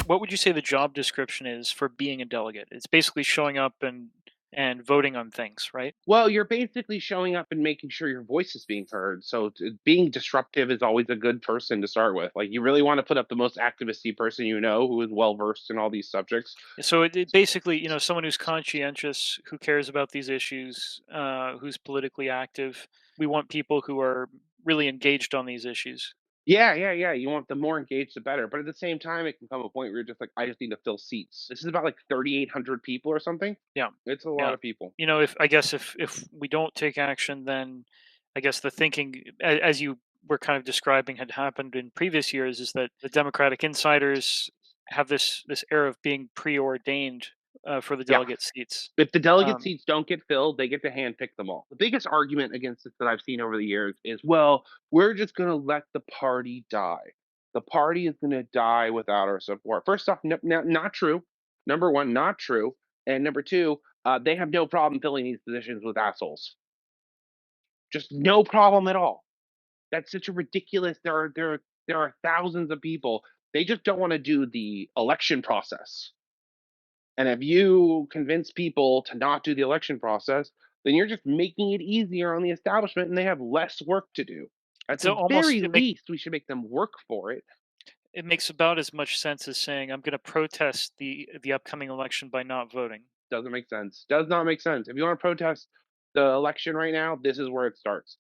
What would you say the job description is for being a delegate? It's basically showing up and voting on things, right? Well, you're basically showing up and making sure your voice is being heard. So being disruptive is always a good person to start with. Like you really want to put up the most activisty person you know who is well versed in all these subjects. So it basically, someone who's conscientious, who cares about these issues, who's politically active. We want people who are really engaged on these issues. Yeah, yeah, yeah. You want the more engaged, the better. But at the same time, it can come a point where you're just like, I just need to fill seats. This is about like 3,800 people or something. Yeah, It's a lot yeah. of people. If I guess if we don't take action, then I guess the thinking, as you were kind of describing, had happened in previous years, is that the Democratic insiders have this air of being preordained for the Yeah. delegate seats. If the delegate Um, seats don't get filled, they get to handpick them all. The biggest argument against this that I've seen over the years is, well, we're just going to let the party die. The party is going to die without our support. First off, not true. Number one, not true. And number two, they have no problem filling these positions with assholes. Just no problem at all. That's such a ridiculous. There are thousands of people. They just don't want to do the election process. And if you convince people to not do the election process, then you're just making it easier on the establishment and they have less work to do. At it's the almost very least, we should make them work for it. it makes about as much sense as saying I'm going to protest the upcoming election by not voting. Doesn't make sense. Does not make sense. If you want to protest the election right now, this is where it starts.